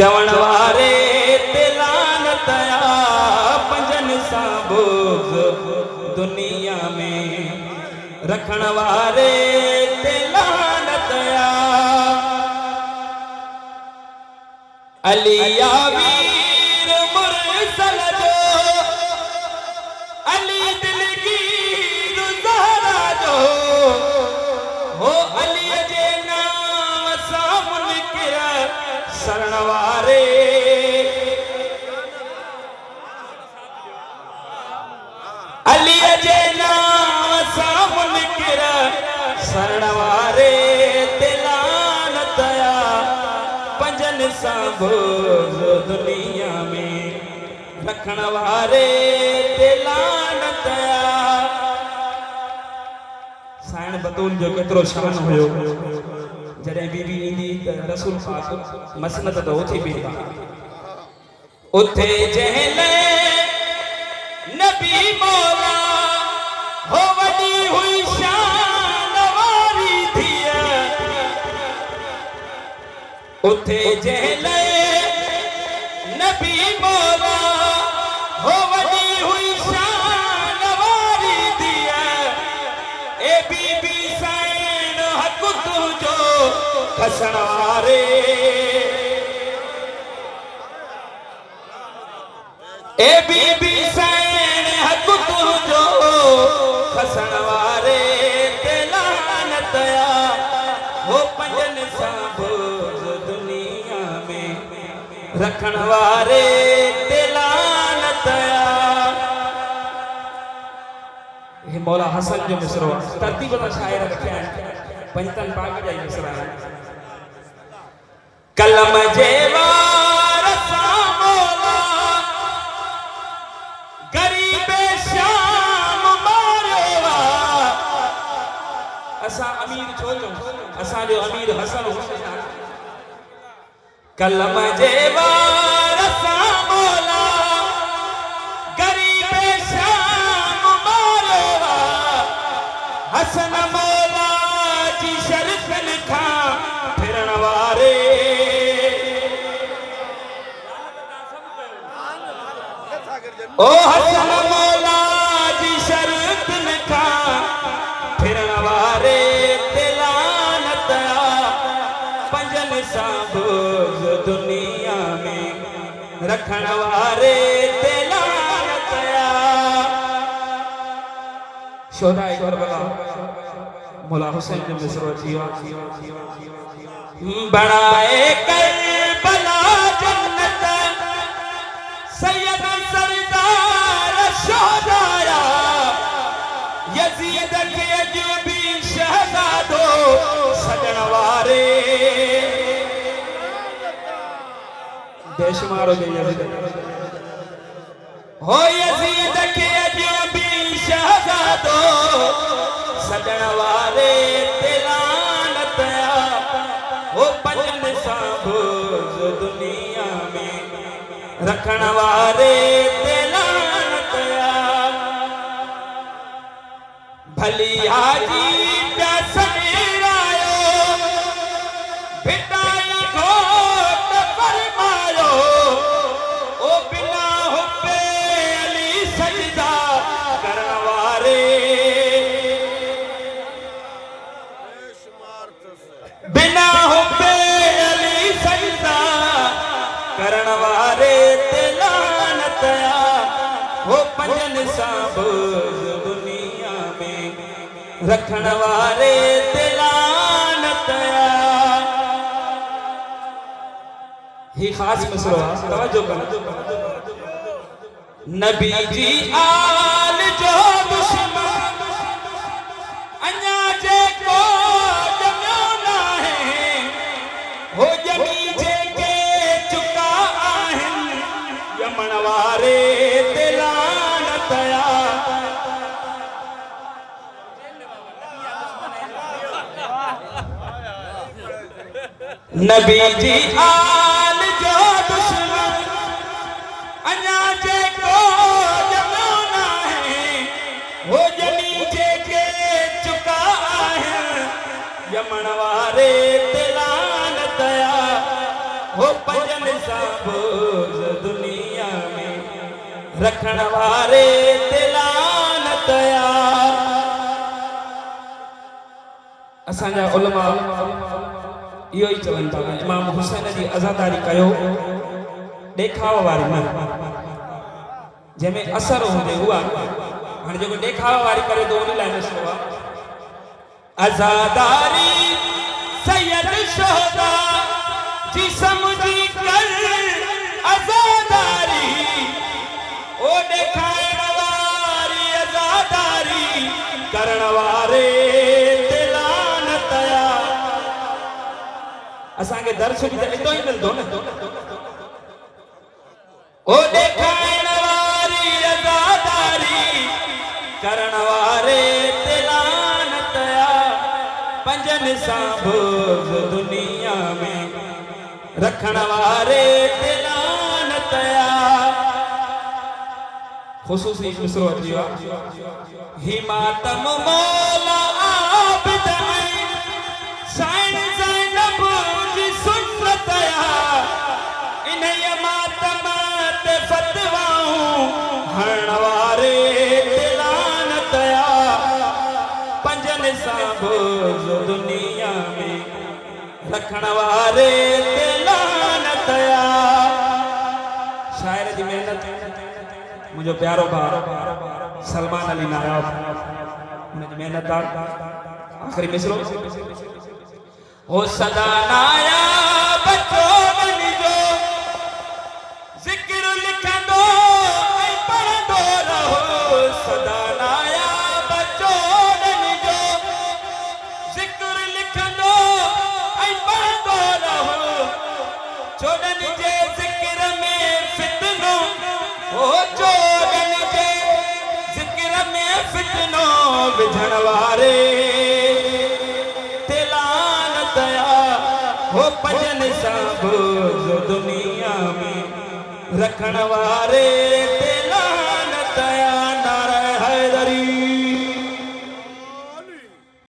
चवण वारे तिलानतया पंजन सा बोझ दुनिया में रखण वारे तिलानतया अलिया वीर मुरसल जो अली दिलगीर ज़हरा जो हो अली जे नाम सां मुनकिर शरण वारे अली जे नाम सां मुनकिर शरण वारे तिलानतया पंजन सां बोझ दुनिया में रखण वारे तिलानतया साईं बतूल जो केतिरो शान हुयो जॾहिं बीबी ईंदी त रसूल पाक मसनत त उथी बीहंदा उथे जंहिं लाइ नबी मौला हो वॾी हुई शान वारी धीअ उथे जंहिं लाइ नबी मौला हो वॾी हुई शान वारी धीअ ए बीबी साईं हक़ तुंहिंजो खसण वारे ए बीबी साईं हक़ तुंहिंजो खसण वारे तिलानतया हो पंजन सां बोझ दुनिया में रखण वारे तिलानतया हे मौला हसन जो मिसरो तरतीब सां शायर रखिया आहिनि पंजतन पाक जा मिसरा कलम जे वार सां मौला गरीब शाम मारियो असां अमीर छो चऊं असांजो अमीर हसन हुसैन कलम जे वार सां मौला गरीब शाम मारियो हसन मौला जी शर्फ़न खां फिरण वारे ओ हसन मौला जी शर्फ़न खां फिरण वारे तिलानतया पंजन सां बोझ दुनिया में रखण वारे तिलानतया शोहदाए करबला मौला हुसैन जो मिसरो थियो बनाए करबला जन्नत सैयद सरदार शोहदाया यजीद के अजूबी शहजादो सजण वारे बेशुमारो जे यजीद हो यजीद के अजूबी शहजादो सजण वारे तिलानतया हो पंजन सां बोझ दुनिया में रखण वारे तिलानतया भली हाजी पिया सनेरायो भिटाई घोट फरमायो ओ बिना हुब्बे अली सजदा करण वारे बिना हुब्बे अली सजदा करण वारे तिलानतया हो पंजन सां बोझ दुनिया में रखण वारे तिलानतया ही खास मिसरो तवज्जो कर नबी जी आल जो दुश्मन अन्या जे को जमियो नाहे हो जमी जे के चुका आहिन यमन वारे तिलानतया नबी जी आल जो दुश्मन अन्या जे को जमियो नाहे हो जमी जे के चुका आहिन यमन वारे तिलानतया हो पंजन सां दुनिया में रखण वारे ते लानत आ। असांजा उलमा इहो ई चवनि था इमाम हुसैन जी अज़ादारी कयो ॾेखावा वारी न, जंहिंमें असर हूंदे उहा। हाणे जेको ॾेखावा वारी करे थो उन लाइ मसइलो आहे। अज़ादारी सैयद शोहदा जी समझी कर अज़ादारी, ओ ॾेखाइण वारी अज़ादारी करण वारे ते लानत आ। असांखे दर्श बि त इतो ई मिलंदो न। ओ ॾेखाइण वारी अज़ादारी करण वारे ते लानत आ। पंजनि सां बोझ दुनिया में रखण वारे ते लानत आ। ख़ुसूसी मिसरो अची वियो आहे। ही मातम मौला आबिद ऐं साईं ज़ैनब जी सुन्नत आ। इन्हीअ मातम ते फ़तवाऊं हणण वारे ते लानत आ। पंजनि सां बोझ दुनिया में रखण वारे ते लानत आ। शाइर जी मेहनत मुझो प्यारो भाउ सलमान अली नायाब उनजी मेहनतदार। आख़िरी मिसरो हो सदा नायाब चोरनि जो ज़िक्र लिखंदो ऐं पढ़ंदो रहो। सदा नायाब चोरनि जो ज़िक्र लिखंदो ऐं पढ़ंदो रहो। चोरनि जे ज़िक्र में फितनो, ओ चोरनि जे ज़िक्र में फितनो विझण वारे ते लानत आ। हो पंजनि सां बोझ दुनिया में रखण वारे